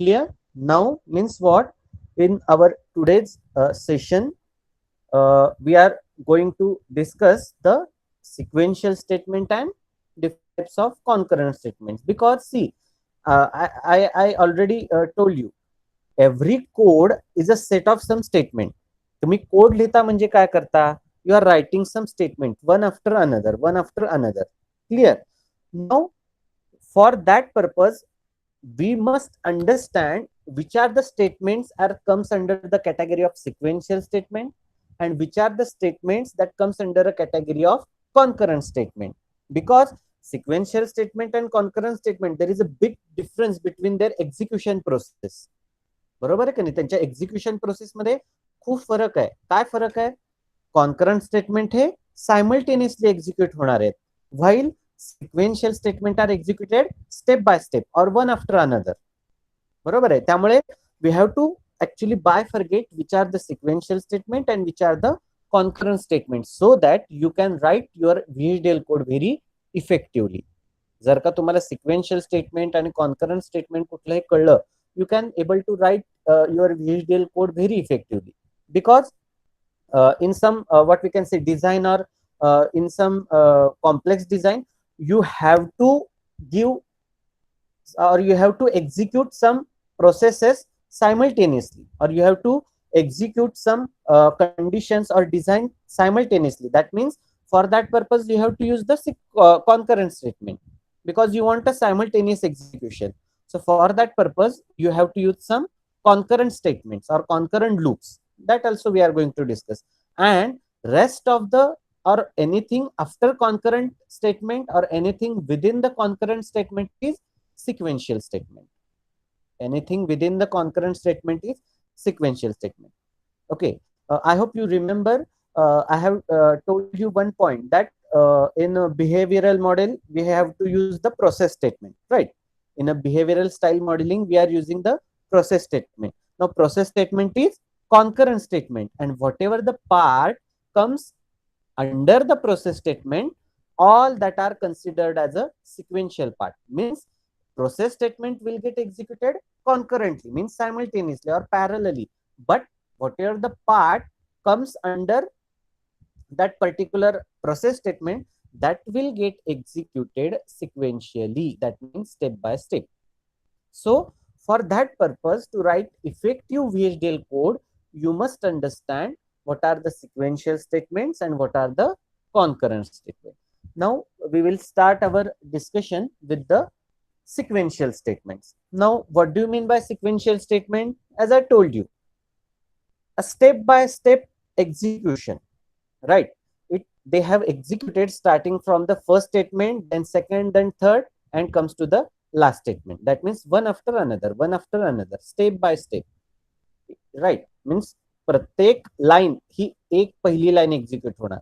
Clear? Now means what? In our today's session, we are going to discuss the sequential statement and different types of concurrent statements. Because see, I already told you, every code is a set of some statement. तुम्ही code लिहिता म्हणजे काय करता? You are writing some statement one after another, one after another. Clear? Now, for that purpose, we must understand which are the statements are comes under the category of sequential statement and which are the statements that comes under a category of concurrent statement. Because sequential statement and concurrent statement, there is a big difference between their execution process. बरोबर आहे का नाही? त्यांच्या execution process मध्ये खूप फरक आहे. काय फरक आहे? कॉन्करंट स्टेटमेंट हे सायमल्टेनियसली एक्झिक्यूट होणार आहेत, while sequential statement are executed step by step or one after another. बरोबर आहे. त्यामुळे we have to actually bifurcate which are the sequential statement and which are the concurrent statement, so that you can write your VHDL code very effectively. जर का तुम्हाला sequential statement आणि concurrent statement कुठलंही कळलं, you can able to write your VHDL code very effectively. Because in some what we can say design or in some complex design, you have to give or you have to execute some processes simultaneously, or you have to execute some conditions or design simultaneously. That means for that purpose you have to use the concurrent statement, because you want a simultaneous execution. So for that purpose, you have to use some concurrent statements or concurrent loops. That also we are going to discuss. And rest of the or anything after concurrent statement or anything within the concurrent statement is sequential statement. Anything within the concurrent statement is sequential statement. Okay. I hope you remember. I have told you one point that in a behavioral model, we have to use the process statement, right? In a behavioral style modeling, we are using the process statement. Now, process statement is concurrent statement, and whatever the part comes under the process statement, all that are considered as a sequential part. Means process statement will get executed concurrently, means simultaneously or parallelly. But whatever the part comes under that particular process statement, that will get executed sequentially. That means step by step. So for that purpose, to write effective VHDL code, you must understand what are the sequential statements and what are the concurrent statements. Now we will start our discussion with the sequential statements. Now, what do you mean by sequential statement? As I told you, a step by step execution, right? They have executed starting from the first statement, then second, then third, and comes to the last statement. That means one after another, step by step, right? Means प्रत्येक line ही एक पहिली line execute होणार,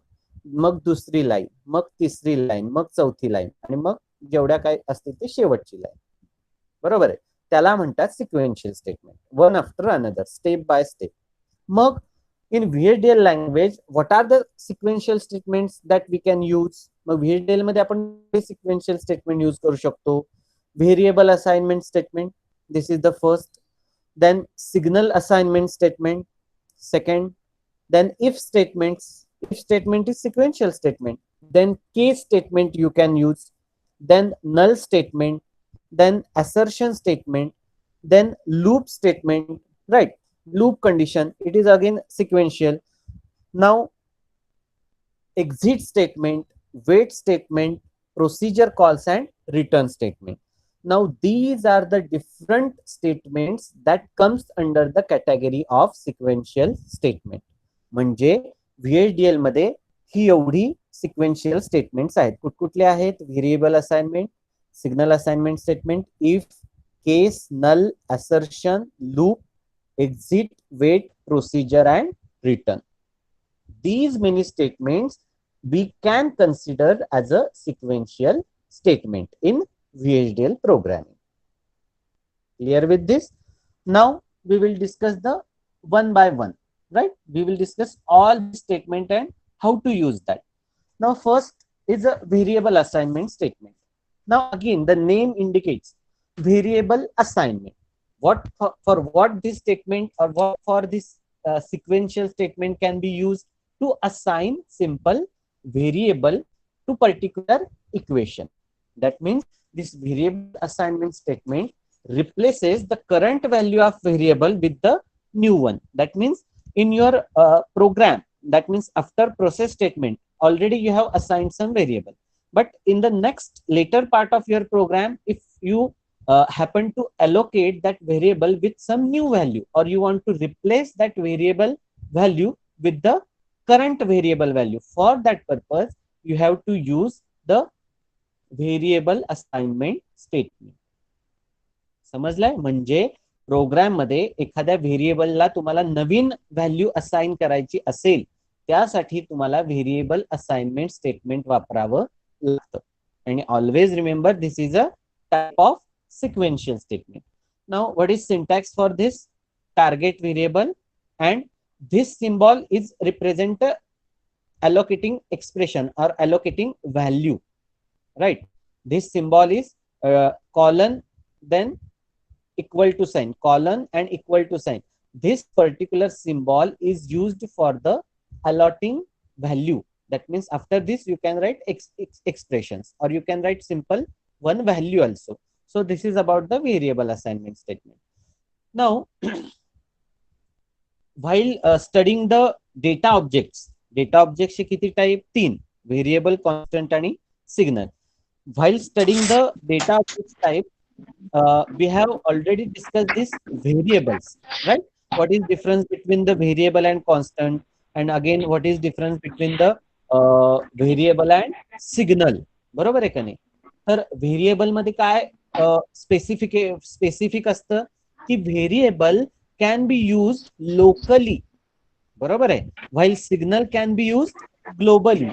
मग दुसरी line, मग तिसरी line, मग चौथी line, आणि मग जेवढ्या काय असतील ते शेवटची लाईन. बरोबर आहे. त्याला म्हणतात sequential statement, one after another, step by step. Mug in VHDL language, what are the sequential statements that we can use? Mug VHDL मध्ये आपण sequential statement use करू शकतो. Variable assignment statement, this is the first. Then signal assignment statement, second. Then if statements, if statement is sequential statement. Then case statement you can use. Then null statement. Then assertion statement. Then loop statement, right? Loop condition, it is again sequential. Now exit statement, wait statement, procedure calls, and return statement. Now these are the different statements that comes under the category of sequential statement. म्हणजे VHDL मध्ये ही एवढी sequential statements आहेत. कुठकुठले आहेत? Variable assignment, signal assignment statement, if, case, null, assertion, loop, exit, wait, procedure, and return. These many statements we can consider as a sequential statement in VHDL programming. Clear with this? Now we will discuss the one by one, right? We will discuss all the statement and how to use that. Now first is a variable assignment statement. Now again, the name indicates variable assignment. for what this statement or what for this sequential statement can be used to assign simple variable to particular equation. That means this variable assignment statement replaces the current value of variable with the new one. That means in your program, that means after process statement, already you have assigned some variable, but in the next later part of your program, if you happen to allocate that variable with some new value, or you want to replace that variable value with the current variable value, for that purpose you have to use the variable assignment statement. समजलंय? म्हणजे program मध्ये एखाद्या व्हेरिएबलला तुम्हाला नवीन value assign करायची असेल, त्यासाठी तुम्हाला व्हेरिएबल असाइनमेंट स्टेटमेंट वापरावं लागतं. आणि always remember this is a type of sequential statement. Now what is syntax for this? Target variable, and this symbol is represent allocating expression or allocating value, right? This symbol is colon, then equal to sign, colon and equal to sign. This particular symbol is used for the allotting value. That means after this you can write expressions, or you can write simple one value also. So this is about the variable assignment statement. Now while studying the data objects चे किती type? 3, variable, constant आणि signal. While studying the data objects type, we have already discussed this variables, right? What is difference between the variable and constant, and again what is difference between the variable and signal, बरोबर आहे का नाही? तर variable मध्ये काय specific असतं की variable can be used locally, बरोबर आहे, while signal can be used globally,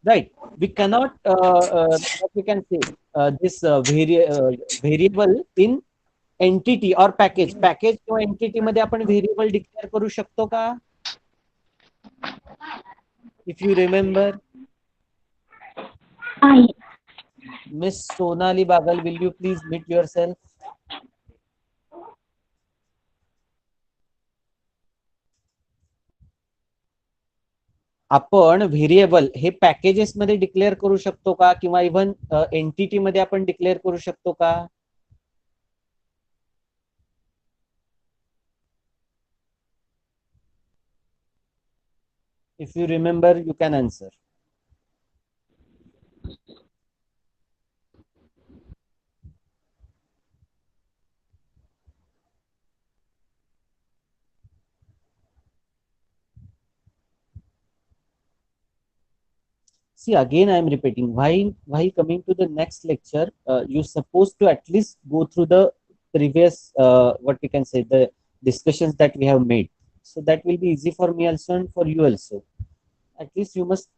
right? We cannot what we can say this variable in entity or package किंवा entity मध्ये आपण variable declare करू शकतो का? If you remember, Miss Sonali Bagal, will you please mute yourself? आपण variable हे packages मध्ये declare करू शकतो का, किंवा इव्हन एंटिटी मध्ये आपण डिक्लेअर करू शकतो का? If you remember you can answer. See, again I am repeating, while coming to the next lecture, you supposed to at least go through the previous what we can say, the discussions that we have made, so that will be easy for me also and for you also. At least you must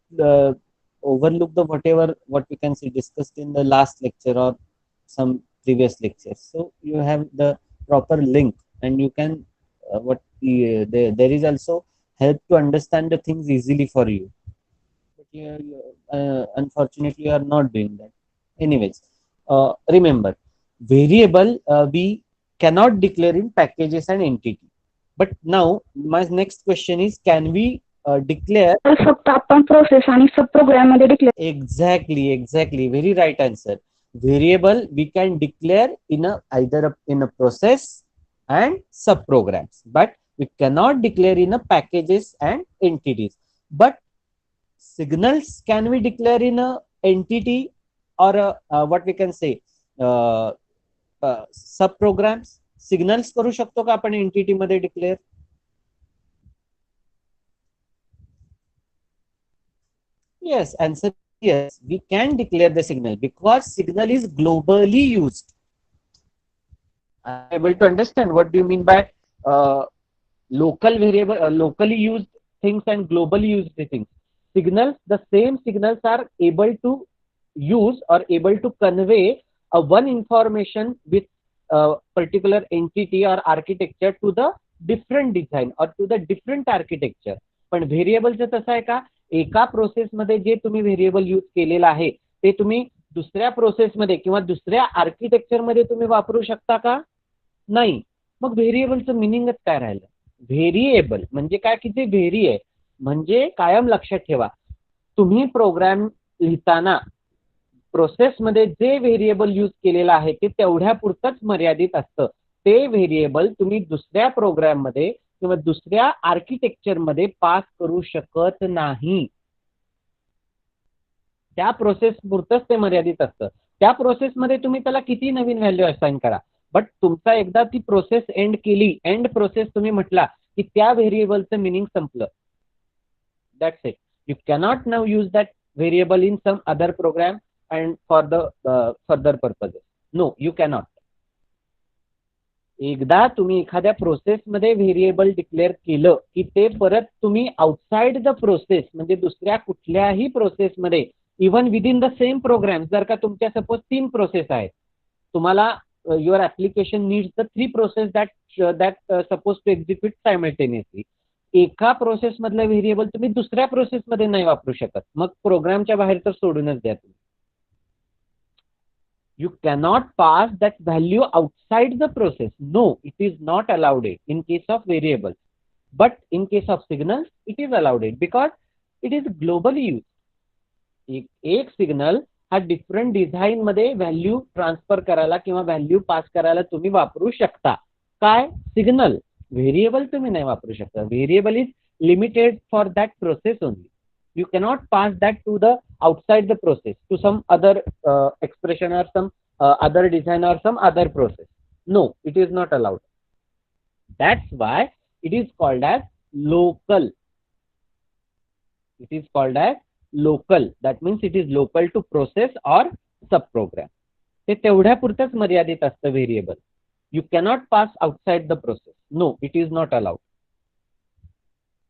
overlook the whatever what we can say discussed in the last lecture or some previous lectures, so you have the proper link, and you can there is also help to understand the things easily for you. Unfortunately you are not doing that. Anyways, remember, variable we cannot declare in packages and entity. But now my next question is, can we declare process and subprogram declare? Exactly, very right answer. Variable we can declare in either in a process and subprograms, but we cannot declare in a packages and entities. But signals can we declare in a entity or what we can say subprograms? Signals करू शकतो का आपण entity मध्ये declare? Yes, answer yes, we can declare the signal because signal is globally used. I am able to understand what do you mean by local variable, locally used things and globally used things. Signals, the same signals are able to use or able to convey one information with a particular entity or architecture to the different design or to the different architecture. पण व्हेरिएबलचं तसं आहे का, एका process मध्ये जे तुम्ही variable use केलेलं आहे ते तुम्ही दुसऱ्या प्रोसेस मध्ये किंवा दुसऱ्या आर्किटेक्चर मध्ये तुम्ही वापरू शकता का? नाही. मग व्हेरिएबलचं मिनिंगच काय राहिलं? व्हेरिएबल म्हणजे काय की ते व्हेरी आहे, म्हणजे कायम लक्षात ठेवा, तुम्ही प्रोग्राम लिहिताना प्रोसेसमध्ये जे व्हेरिएबल यूज केलेलं आहे ते तेवढ्या पुरतच मर्यादित असतं. ते व्हेरिएबल तुम्ही दुसऱ्या प्रोग्राममध्ये किंवा दुसऱ्या आर्किटेक्चरमध्ये पास करू शकत नाही. त्या प्रोसेस पुरतच ते मर्यादित असतं. त्या प्रोसेसमध्ये तुम्ही त्याला किती नवीन व्हॅल्यू असाइन करा, बट तुमचा एकदा ती प्रोसेस एंड केली, एंड प्रोसेस तुम्ही म्हटला की त्या व्हेरिएबलचं मिनिंग संपलं. That's it. You cannot now use that variable in some other program and for the further purposes. No, you cannot. एकदा तुम्ही एखाद्या प्रोसेसमध्ये व्हेरिएबल डिक्लेअर केलं की ते परत तुम्ही आउटसाइड द प्रोसेस म्हणजे दुसऱ्या कुठल्याही प्रोसेसमध्ये, even within the same program, जर का तुमच्या सपोज 3 प्रोसेस आहेत, तुम्हाला your application needs the 3 process that suppose to execute simultaneously. एका प्रोसेस मधलं व्हेरिएबल तुम्ही दुसऱ्या प्रोसेसमध्ये नाही वापरू शकत, मग प्रोग्रामच्या बाहेर तर सोडूनच द्या तुम्ही. You cannot pass that value outside the process. No, it is not allowed in case of variables. But in case of signals, it is allowed because it is globally used. एक सिग्नल हा different design मध्ये value transfer करायला किंवा value pass करायला तुम्ही वापरू शकता. काय? सिग्नल. व्हेरिएबल तुम्ही नाही वापरू शकता. Variable is limited for that process only. You cannot pass that to the outside the process to some other expression or some other design or some other process. No, it is not allowed. That's why it is called as local. It is called as local. That means it is local to process or subprogram. ते तेवढ्या पुरतच मर्यादित असतं variable. You cannot pass outside the process. No, it is not allowed.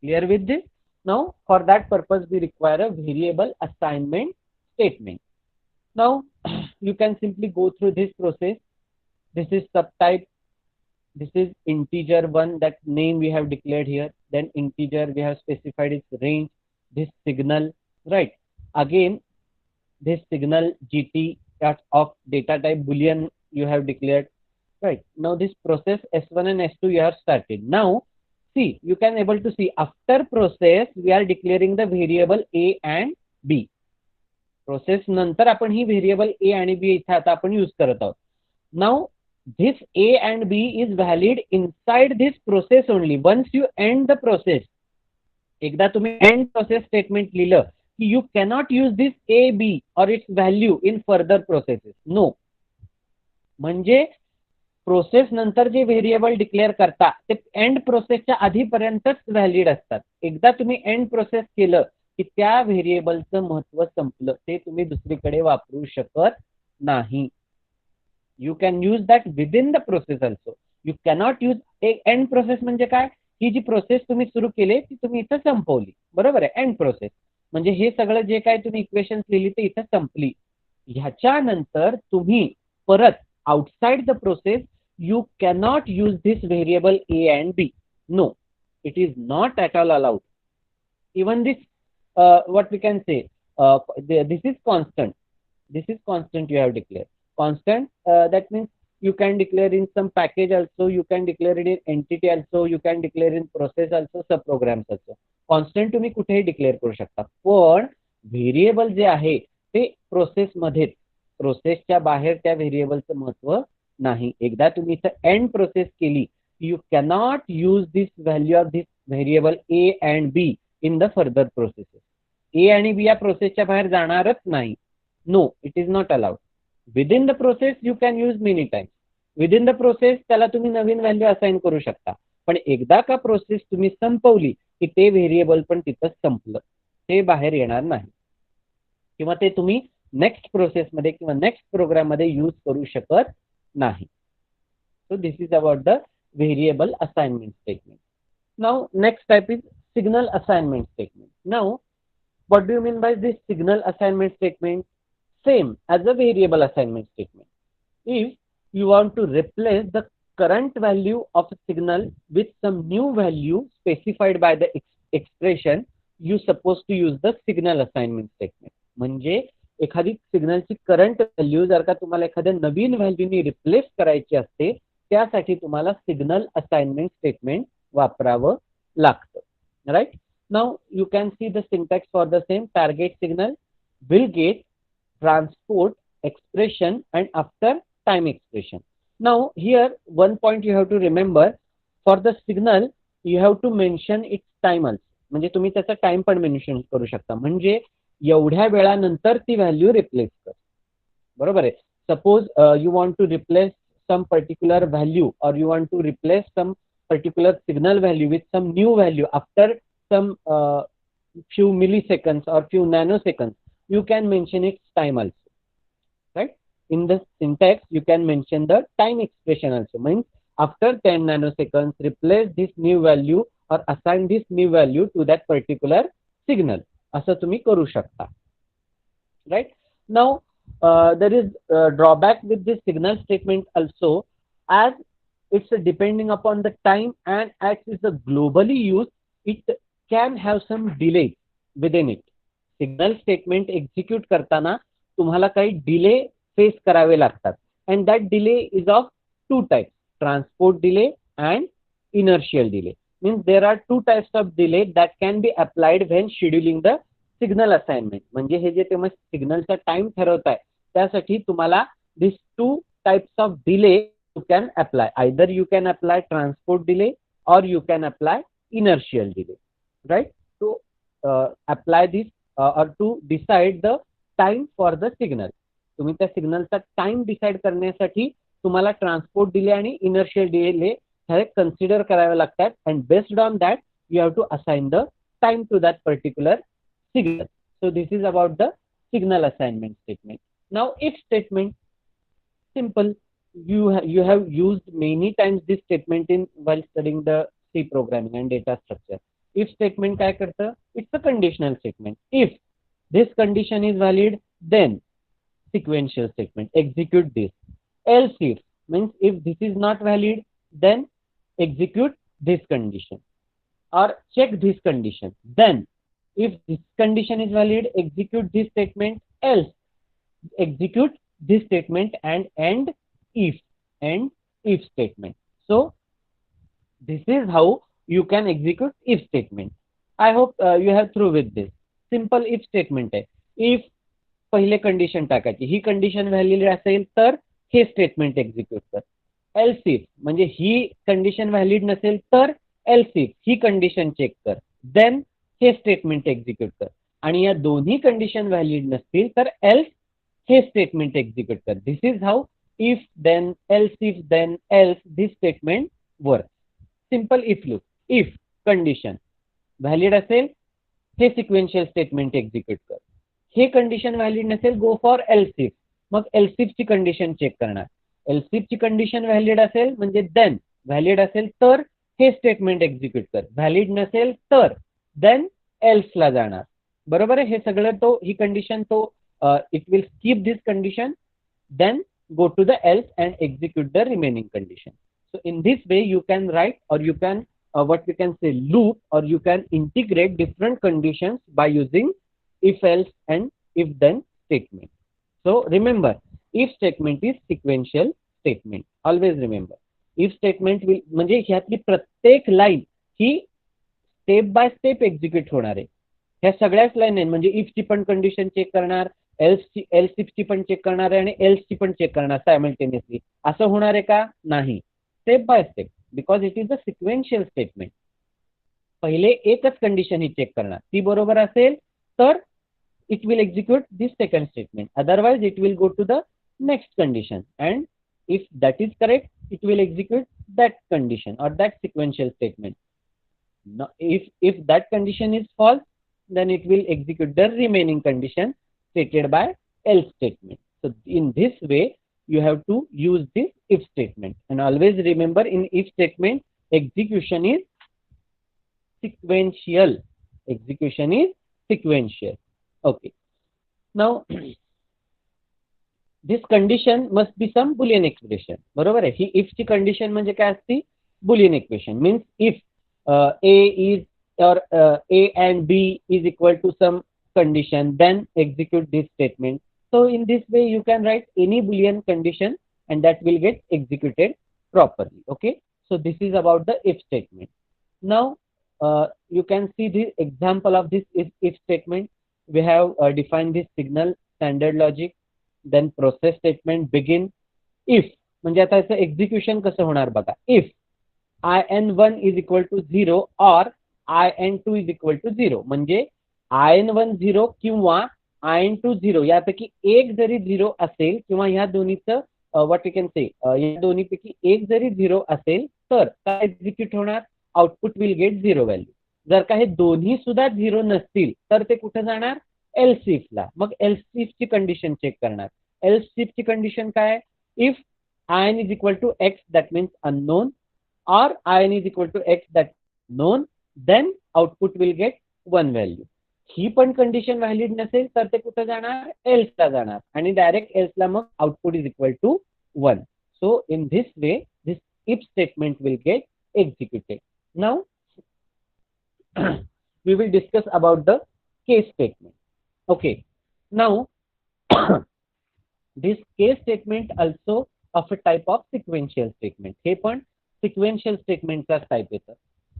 Clear with this? Now, for that purpose, we require a variable assignment statement. Now, you can simply go through this process. This is subtype. This is integer 1, that name we have declared here. Then integer, we have specified its range. This signal, right? Again, this signal GT of data type Boolean you have declared, right? Now, this process S1 and S2 you have started. Now, see, you can able to see after process we are declaring the variable a and b. Process नंतर आपण ही variable a आणि b इथे आता आपण use करत आहोत. Now this a and b is valid inside this process only. Once you end the process, एकदा तुम्ही end process statement लिहिलं की you cannot use this a b or its value in further processes. No. म्हणजे process नंतर जे variable declare करता ते and प्रोसेसच्या आधीपर्यंतच valid असतात. एकदा तुम्ही एंड प्रोसेस केलं की त्या व्हेरिएबलचं महत्व संपलं, ते तुम्ही दुसरीकडे वापरू शकत नाही. You can use that within the process also. You cannot use and process म्हणजे काय? ही जी प्रोसेस तुम्ही सुरू केली ती तुम्ही इथं संपवली, बरोबर आहे. एंड प्रोसेस म्हणजे हे सगळं जे काय तुम्ही इक्वेशन लिहिली ते इथं संपली. ह्याच्यानंतर तुम्ही परत outside the process you cannot use this variable a and b. No, it is not at all allowed. Even this what we can say, this is constant. This is constant you have declared. Constant, that means you can declare in some package also, you can declare it in entity also, you can declare in process also, subprograms also. Constant तुम्ही कुठेही declare करू शकता, पण variable जे आहे ते process मध्येच, प्रोसेसच्या बाहेर त्या व्हेरिएबलचं महत्व नाही. एकदा तुम्ही इथं एंड प्रोसेस केली, you cannot use this value of this variable A and B in the further processes. A आणि बी या प्रोसेसच्या बाहेर जाणारच नाही. No, it is not allowed. Within the process you can use many times. Within the process त्याला तुम्ही नवीन value assign करू शकता, पण एकदा का प्रोसेस तुम्ही संपवली की ते व्हेरिएबल पण तिथंच संपलं, ते बाहेर येणार नाही किंवा ते तुम्ही नेक्स्ट प्रोसेसमध्ये किंवा नेक्स्ट प्रोग्राममध्ये यूज करू शकत नाही. सो this is about the variable assignment statement. Now next type is signal assignment statement. Now what do you mean by this signal assignment statement? Same as a variable assignment statement. If you want to replace the current value of a signal with some new value specified by the expression, you supposed to use the signal assignment statement. म्हणजे एखादी सिग्नलची current value जर का तुम्हाला एखाद्या नवीन व्हॅल्यूनी replace करायची असते, त्यासाठी तुम्हाला सिग्नल असाइनमेंट स्टेटमेंट वापरावं लागतं. Right. Now you can see the syntax for the same. Target signal, will get, transport, expression, and after time expression. Now here one point you have to remember, for the signal you have to mention its time also. म्हणजे तुम्ही त्याचा time पण mention करू शकता, म्हणजे एवढ्या वेळानंतर ती व्हॅल्यू रिप्लेस कर. बरोबर आहे. Suppose you want to replace some particular value, or you want to replace some particular signal value with some new value after some few milliseconds or few nanoseconds, you can mention its time also. Right? In the syntax you can mention the time expression also, means after 10 nanoseconds replace this new value or assign this new value to that particular signal. असं तुम्ही करू शकता. Right? Now there is drawback with this signal statement also, as it's depending upon the time and as is the globally used, it can have some delay within it. Signal statement execute करताना तुम्हाला काही delay face करावे लागतात, and that delay is of two types: transport delay and inertial delay. Means there are two types of delay that can be applied when scheduling the signal assignment. म्हणजे हे जे तुम्ही सिग्नलचा time ठरवताय त्यासाठी तुम्हाला these two types of delay you can apply. Either you can apply transport delay or you can apply inertial delay. Right? To apply this or to decide the time for the signal. तुम्ही त्या सिग्नलचा time decide करण्यासाठी तुम्हाला transport delay आणि inertial delay हे consider करावे लागतात, and based on that you have to assign the time to that particular signal. So this is about the signal assignment statement. Now if statement, simple. You have used many times this statement in while studying the C programming and data structure. If statement काय करतं? It's a conditional statement. If this condition is valid, then sequential statement, execute this. Else if, means if this is not valid, then execute this condition or check this condition. Then if this condition is valid, execute this statement, else execute this statement, and end if statement. So this is how you can execute if statement. I hope you have through with this. Simple if statement आहे. If पहिले condition टाकायची, ही condition valid असेल तर हे statement execute कर. Else if म्हणजे ही कंडिशन व्हॅलिड नसेल तर एल्स इफ ही कंडिशन चेक कर, देन हे स्टेटमेंट एक्झिक्यूट कर. आणि या दोन्ही कंडिशन व्हॅलिड नसतील तर एल्स हे स्टेटमेंट एक्झिक्यूट कर. This is how if then else this statement work. Simple if loop. If condition valid असेल हे सिक्वेन्शियल स्टेटमेंट एक्झिक्यूट कर. हे कंडिशन व्हॅलिड नसेल, go for else if. Mug else if ची condition check करणार. Else if ची condition valid असेल म्हणजे then, valid असेल तर हे स्टेटमेंट एक्झिक्यूट कर, व्हॅलिड नसेल तर देन एल्स ला जाणार. बरोबर आहे. हे सगळं तो ही कंडिशन तो it will skip this condition, then go to the else and execute the remaining condition. So in this way you can write, or you can what we can say loop, or you can integrate different conditions by using if else and if then statement. So remember, if statement is sequential statement. Always remember, if statement will म्हणजे ह्यातली प्रत्येक line he step by step execute होणार आहे. ह्या सगळ्याच line आहे, म्हणजे if ची पण कंडिशन चेक करणार, एल्स इफ ची पण चेक करणार आहे आणि एल्स ची पण चेक करणार सायमल्टेनियसली. असं होणार आहे का? नाही. Step by step, because it is a sequential statement. पहिले एकच कंडिशन ही चेक करणार, ती बरोबर असेल तर it will execute this second statement, otherwise it will go to the next condition, and if that is correct it will execute that condition or that sequential statement. Now if that condition is false, then it will execute the remaining condition stated by else statement. So in this way you have to use this if statement, and always remember, in if statement execution is sequential. Okay. Now this condition must be some boolean expression. बरोबर आहे. ही if ची condition म्हणजे काय असती? boolean equation. Means if a is or a and b is equal to some condition, then execute this statement. So in this way you can write any boolean condition and that will get executed properly. Okay, so this is about the if statement. Now you can see the example of this if statement. We have defined this signal, standard logic, then process statement, begin. If म्हणजे आता याचं execution कसं होणार बघा. If in1 is equal to 0 or in2 is equal to 0, म्हणजे in1 0 किंवा in2 0 यापैकी एक जरी 0 असेल किंवा ह्या दोन्हीचं व्हॉट यू कॅन से या दोन्हीपैकी एक जरी 0 असेल तर काय एक्झिक्यूट होणार, आउटपुट विल गेट 0 व्हॅल्यू. जर का हे दोन्ही सुद्धा 0 नसतील तर ते कुठे जाणार, एल्स इफ ला. मग एल्स इफ ची कंडिशन चेक करणार. एल्स इफ ची कंडिशन काय, if in is equal to x, that means unknown, or in is equal to x, that known, then output will get 1 value. ही पण condition valid नसेल तर ते कुठे जाणार, एल्स ला जाणार आणि डायरेक्ट एल्स ला मग output is equal to 1. So in this way this if statement will get executed. Now we will discuss about the case statement. Okay, now this case statement also of a type of sequential statement. हे पण sequential statement चा type येतं.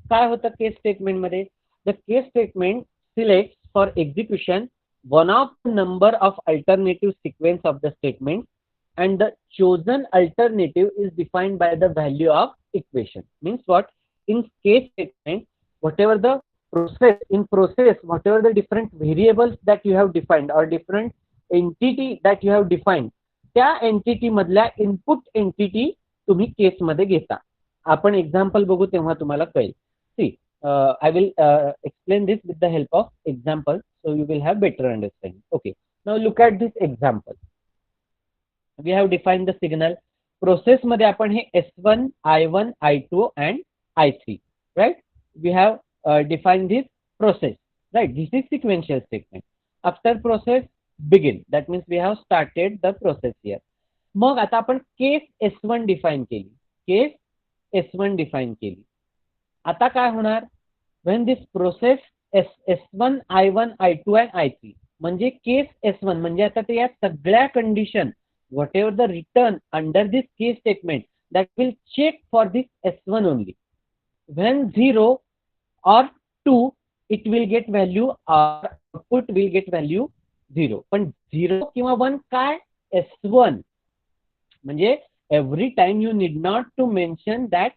काय होतं case statement मध्ये, the case statement selects for execution one of the number of alternative sequence of the statement and the chosen alternative is defined by the value of equation. Means what, in case statement whatever the process whatever the different variables that you have defined or different entity that you have defined, त्या entity मधल्या input entity तुम्ही case मध्ये घेता. आपण example बघू तेव्हा तुम्हाला कळेल. See I will explain this with the help of example so you will have better understanding. Okay, now look at this example. We have define the signal. Process मध्ये आपण हे S1 I1 I2 and I3 right. We have define this process right. This is sequential statement. After process begin, that means we have started the process here. मग आता आपण case S1 define केली. Case S1 define केली. आता काय होणार, when this process S1 I1 I2 and I3 म्हणजे case S1 म्हणजे आता ते या सगळ्या condition whatever the return under this case statement that will check for this S1 only. When 0 or 2 it will get value or output will get value 0. पण 0 किंवा 1 काय, S1 म्हणजे every time you need not to mention that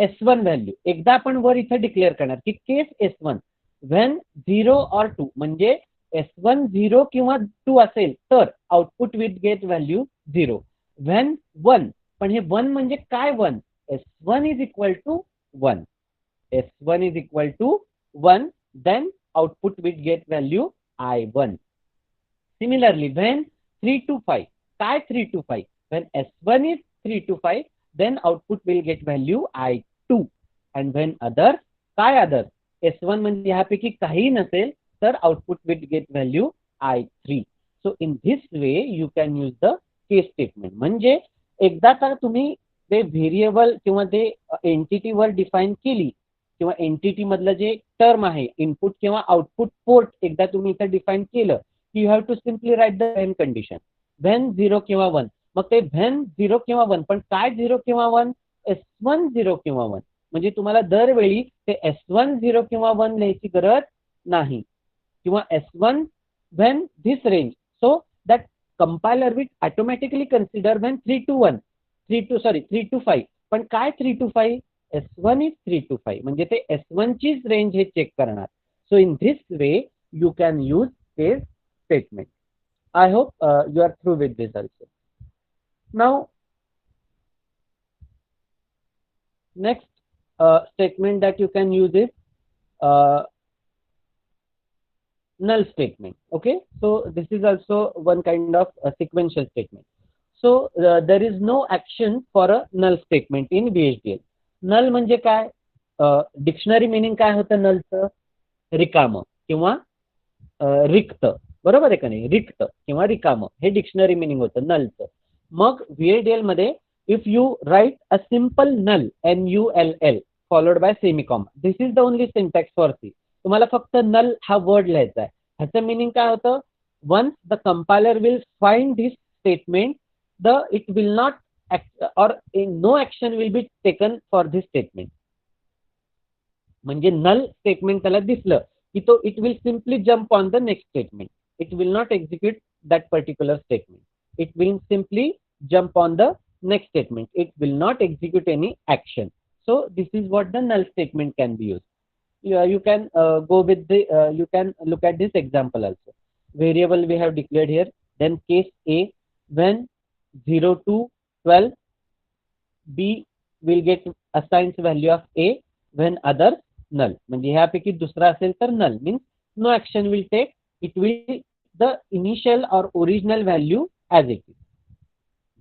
S1 value. एकदा आपण वर इथं declare करणार की case S1 when 0 or 2 म्हणजे S1 0 किंवा 2 असेल तर output will get value 0. when 1 पण हे 1 म्हणजे काय, 1 S1 is equal to 1. S1 is equal to 1 then output will get value I1. Similarly, when 3 to 5, काय 3 to 5? When S1 is 3 to 5, then output will get value I2. And when other, काय other? S1 म्हणजे ह्यापैकी काही नसेल तर output will get value I3. So in this way you can use the case statement. म्हणजे एकदा का तुम्ही ते व्हेरिएबल किंवा ते एंटिटी वर डिफाइन केली किंवा एंटिटी मधलं जे टर्म आहे इनपुट किंवा आउटपुट पोर्ट एकदा तुम्ही इथं डिफाइन केलं, you have to simply write the when condition. When 0 किंवा 1. मग ते when 0 किंवा 1 पण काय 0 किंवा 1, S1 0 किंवा 1 म्हणजे तुम्हाला दरवेळी ते S1 0 किंवा 1 लिहायची गरज नाही किंवा S1 when this range. So that compiler will automatically consider when 3 to 5. पण काय 3 to 5, S1 is 3 to 5 म्हणजे ते S1 चीच रेंज हे चेक करणार. So in this way you can use case statement. I hope you are through with this also. Now next statement that you can use is null statement. Okay, so this is also one kind of a sequential statement. So there is no action for a null statement in VHDL. null म्हणजे काय, dictionary meaning काय होतं नलचं, रिकाम किंवा रिक्त. बरोबर आहे का नाही, रिक्त किंवा रिकाम हे डिक्शनरी मिनिंग होतं नलचं. मग VHDL मध्ये if you write a simple null NULL followed by semicolon, this is the only syntax for C. तुम्हाला फक्त नल हा वर्ड लिहायचा आहे. ह्याचं मिनिंग काय होतं, once the compiler will find this statement it will not or no action will be taken for this statement. म्हणजे null statement त्याला दिसलं की तो it will simply jump on the next statement. It will not execute that particular statement. It will simply jump on the next statement. It will not execute any action. So this is what the null statement can be used. You can go with the you can look at this example also. Variable we have declared here. Then case A, when 0 to 12, B will get assigns value of A, when others null. म्हणजे ह्यापैकी दुसरा असेल तर null means no action will take. It will the initial or original value as it is.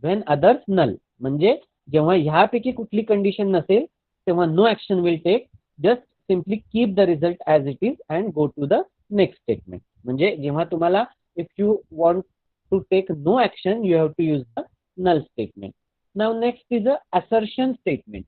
When others null म्हणजे जेव्हा ह्यापैकी कुठली condition नसेल तेव्हा no action will take. Just simply keep the result as it is and go to the next statement. म्हणजे जेव्हा तुम्हाला if you want to take no action, you have to use the null statement. Now next is a assertion statement,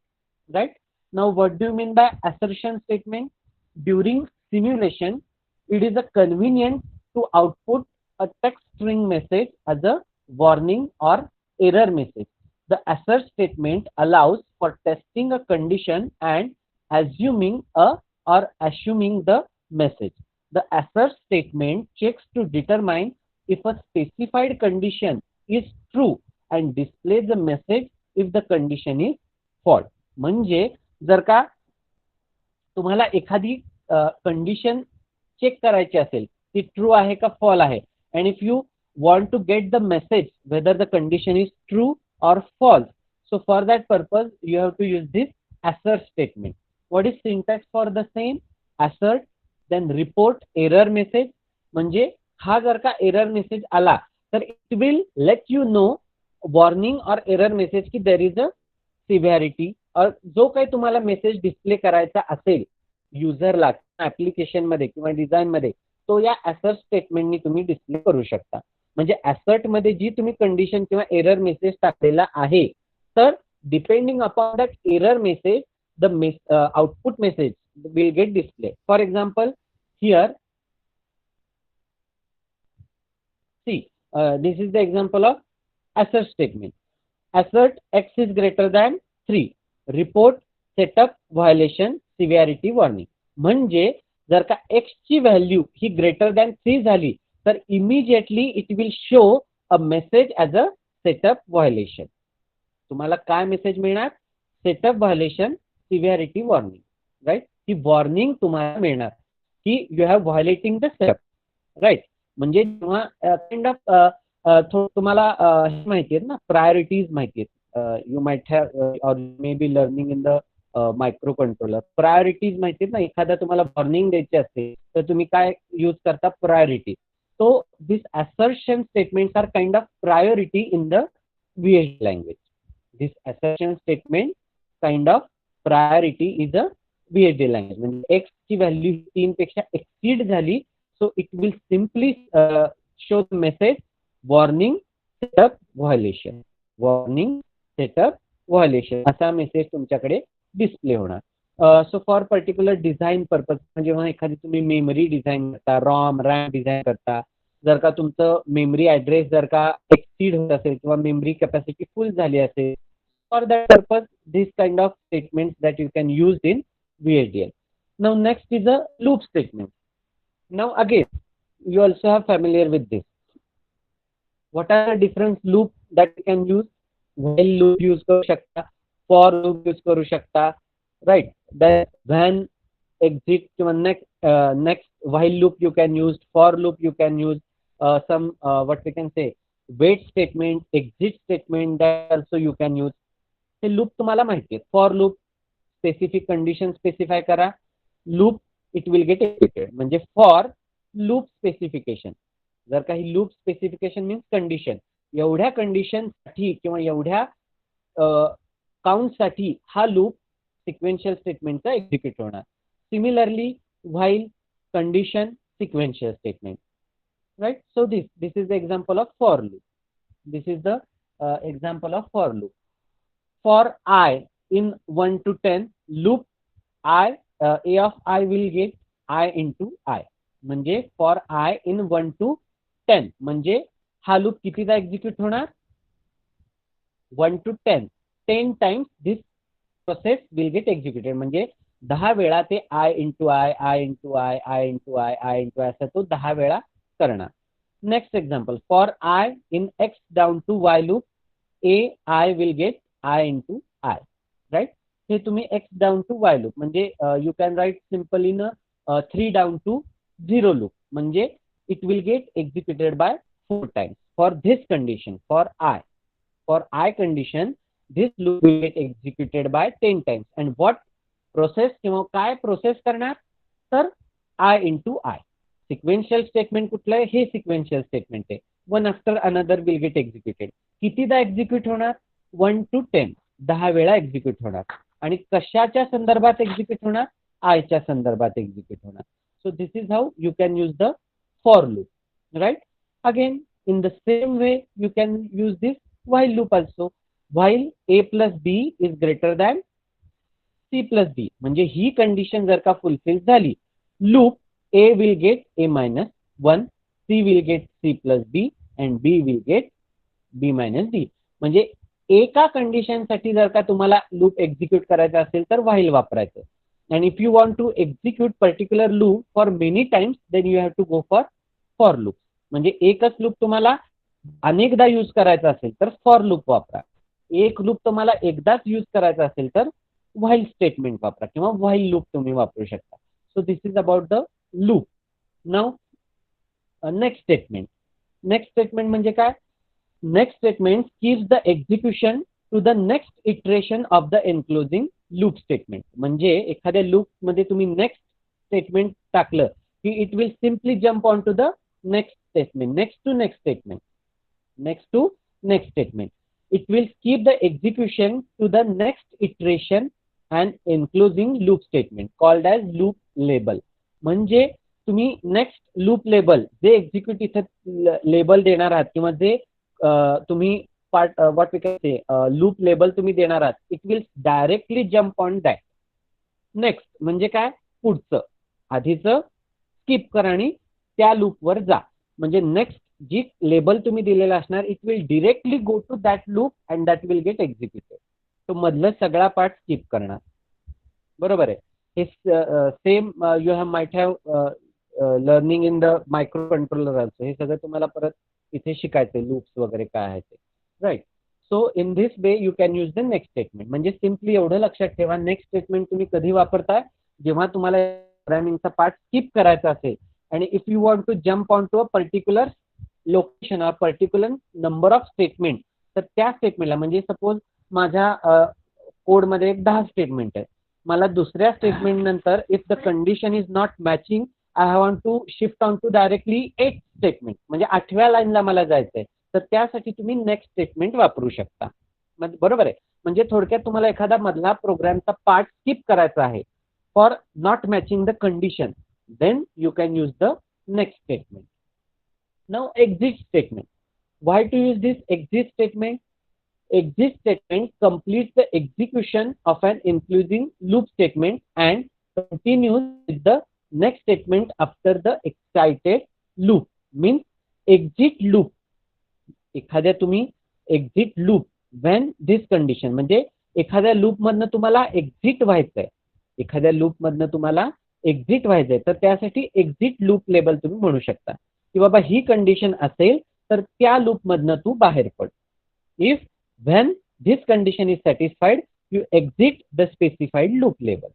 right? Now what do you mean by assertion statement? During simulation, it is a convenient to output a text string message as a warning or error message. The assert statement allows for testing a condition and assuming the message. The assert statement checks to determine if a specified condition is true and displays a message if the condition is false. म्हणजे जर का तुम्हाला एखादी condition check करायची असेल ती true आहे का फॉल आहे, and if you want to get the message whether the condition is true or false, so for that purpose you have to use this assert statement. What is syntax for the same? Assert, then report error message. म्हणजे हा जर का error message आला तर it will let you know warning और error message की there is a severity, और जो काही तुम्हाला मेसेज डिस्प्ले करायचा असेल युजरला ऍप्लिकेशन मध्ये किंवा डिझाईन मध्ये, तो या assert स्टेटमेंटनी तुम्ही डिस्प्ले करू शकता. म्हणजे assert मध्ये जी तुम्ही कंडिशन किंवा एरर मेसेज टाकलेला आहे, तर depending upon that error message the output message will get display. For example here see, this is the example of assert statement. Assert x is greater than 3. Report setup violation severity warning. म्हणजे जर का x ची value ही greater than 3 झाली तर immediately it will show a message as a setup violation. तुम्हाला काय message मिळणार? Setup violation severity warning, right. ही वॉर्निंग तुम्हाला मिळणार की you have violating the setup, right. म्हणजे जेव्हा काइंड ऑफ तुम्हाला माहिती आहेत ना, प्रायोरिटीज माहिती आहेत. You might have or may be learning in the micro controller. Priorities माहिती आहेत ना, एखादा तुम्हाला वॉर्निंग द्यायची असते तर तुम्ही काय यूज करता? Priority. So this assertion statements are kind of priority in the VHDL language. This assertion statement kind of priority is a VHDL language. म्हणजे x ची व्हॅल्यू 3 पेक्षा एक्सीड झाली, so it will simply show the message warning setup violation. Warning setup violation असा message तुमच्याकडे display होणार. So for particular design purpose, जेव्हा एखादी तुम्ही मेमरी डिझाईन करता, रॉम रॅम डिझाईन करता, जर का तुमचं मेमरी ऍड्रेस जर का एक्सीड होत असेल किंवा मेमरी कॅपॅसिटी फुल झाली असेल, for that purpose this kind of statement that you can use in VHDL. Now next is a loop statement. Now again, you also are familiar with this. What are the different loop that you can use? While loop use करू शकता, for loop use करू शकता, right? Then when, exit किंवा next while loop you can use, for loop you can use, some what we can say wait statement, exit statement that also you can use. Hey loop तुम्हाला माहिती आहे. For loop specific condition specify करा, loop it will get executed. म्हणजे for loop specification. जर काही loop specification means condition, एवढ्या condition साठी किंवा एवढ्या काउंट साठी हा लूप सिक्वेन्शियल स्टेटमेंटचा एक्झिक्यूट होणार. Similarly while, condition, sequential statement, right. So this is the example of for loop. This is the example of for loop. For I in 1 to 10 loop I a of I will get I into I. म्हणजे for I in 1 to 10 म्हणजे हा loop कितीदा execute होणार? 1 to 10 times this process will get executed. म्हणजे 10 वेळा ते I into I into I into I into I असं तो 10 वेळा करणार. Next example, for I in X down to Y loop I will get I into I, right. हे तुम्ही X down to Y loop म्हणजे you can write simple in 3 down to 0 loop म्हणजे it will get executed by 4 times. For this condition, for I condition, this loop will get executed by 10 times. And what process किंवा काय process करणार, तर I into I. Sequential statement कुठलं आहे, हे sequential statement आहे. One after another will get executed. कितीदा execute होणार, 1 to 10, 10 वेळा एक्झिक्यूट होणार. आणि कशाच्या संदर्भात एक्झिक्यूट होणार, आयच्या संदर्भात एक्झिक्यूट होणार. So this is how you can use the for loop, right. Again in the same way you can use this while loop also. While a plus b is greater than c plus b म्हणजे ही condition जर का fulfil झाली, loop a will get a minus 1, c will get c plus b and b will get b minus d. म्हणजे एका condition साठी जर का तुम्हाला लूप एक्झिक्यूट करायचा असेल तर while वापरायचं. and if you want to execute particular loop for many times then you have to go for loop. म्हणजे एकच लूप तुम्हाला अनेकदा यूज करायचा असेल तर फॉर लूप वापरा. एक लूप तुम्हाला एकदाच यूज करायचा असेल तर व्हाईल स्टेटमेंट वापरा किंवा व्हाईल लूप तुम्ही वापरू शकता. So this is about the loop. Now next statement. Next statement म्हणजे काय, next statement keeps the execution to the next iteration of the enclosing loop statement. म्हणजे एखाद्या लूप मध्ये तुम्ही नेक्स्ट स्टेटमेंट टाकलं की it will simply jump on to the next statement, next to next statement, next to next statement. It will keep the execution to the next iteration and enclosing loop statement called as loop label. म्हणजे तुम्ही next loop label जे execute इथे label देणार आहात किंवा जे तुम्ही part what we can say loop label तुम्ही देणार आहात, it will directly jump on that. Next म्हणजे काय, पुढचं. आधीचं स्किप करा आणि त्या लूपवर जा. म्हणजे नेक्स्ट जी लेबल तुम्ही दिलेला असणार, it will directly go to that loop and that will get executed. तो मधलं सगळा पार्ट स्किप करणार. बरोबर आहे. हे same you have might have learning in the microcontroller also. हे सगळं तुम्हाला परत इथे शिकायचंय, लूप्स वगैरे काय आहे ते, right. So in this way you can use the next statement. म्हणजे सिम्पली एवढं लक्षात ठेवा, नेक्स्ट स्टेटमेंट तुम्ही कधी वापरताय, जेव्हा तुम्हाला प्रोग्रामिंगचा पार्ट स्किप करायचा असेल. And if you want to jump onto a particular location or particular number of statement, तर त्या स्टेटमेंटला, म्हणजे सपोज माझ्या कोड मध्ये एक 10 स्टेटमेंट आहे, मला दुसऱ्या स्टेटमेंट नंतर if the condition is not matching I want to shift on to directly 8 statement, म्हणजे 8व्या लाईनला मला जायचंय, तर त्यासाठी तुम्ही नेक्स्ट स्टेटमेंट वापरू शकता. बरोबर आहे. म्हणजे थोडक्यात तुम्हाला एखादा मधला प्रोग्रामचा पार्ट स्किप करायचा आहे for not matching the condition, then you can use the next statement. Now exit statement. Why to use this exit statement? Exit statement completes the execution of an including loop statement and continues with the next statement after the excited loop. Means exit loop. एखाद्या तुम्ही exit loop when this condition, म्हणजे एखाद्या loop मधनं तुम्हाला exit व्हायचंय, एखाद्या loop मधनं तुम्हाला एक्झिट व्हायचंय, तर त्यासाठी एक्झिट लूप लेबल तुम्ही म्हणू शकता की बाबा ही कंडिशन असेल तर त्या लूप मधनं तू बाहेर per. If when this condition is satisfied you exit the specified loop label.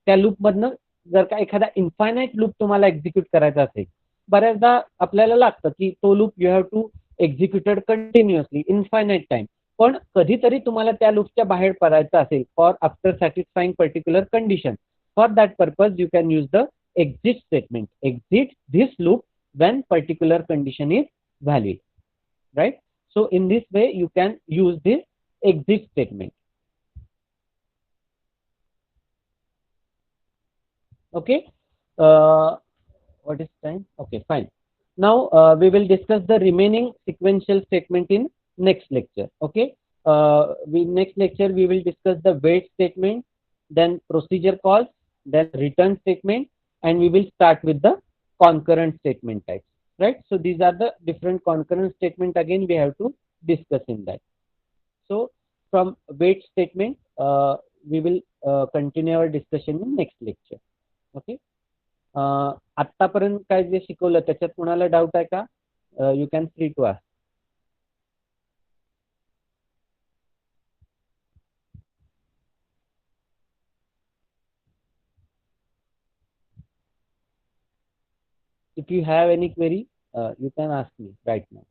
त्या लूप मधनं जर का एखादा इन्फायनाइट लूप तुम्हाला एक्झिक्यूट करायचा असेल, बऱ्याचदा आपल्याला लागतं की तो loop you have to executed continuously infinite time, पण कधीतरी तुम्हाला त्या लूपच्या बाहेर पडायचं असेल for after satisfying particular condition. For that purpose, you can use the exit statement. Exit this loop when particular condition is valid, right? So in this way, you can use this exit statement. Okay. What is time? Okay, fine. Now we will discuss the remaining sequential statement in next lecture. Okay. Next lecture we will discuss the wait statement, then procedure calls, then return statement, and we will start with the concurrent statement types, right? So these are the different concurrent statement. Again we have to discuss in that. So from wait statement, we will continue our discussion in next lecture. Okay. आतापर्यंत काय जे शिकवलं त्याच्यात कुणाला doubt आहे का? You can free to ask. If you have any query, you can ask me right now.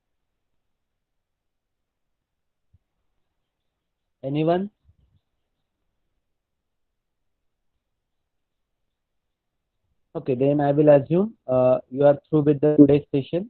Anyone? Okay, then I will assume you are through with the today's session.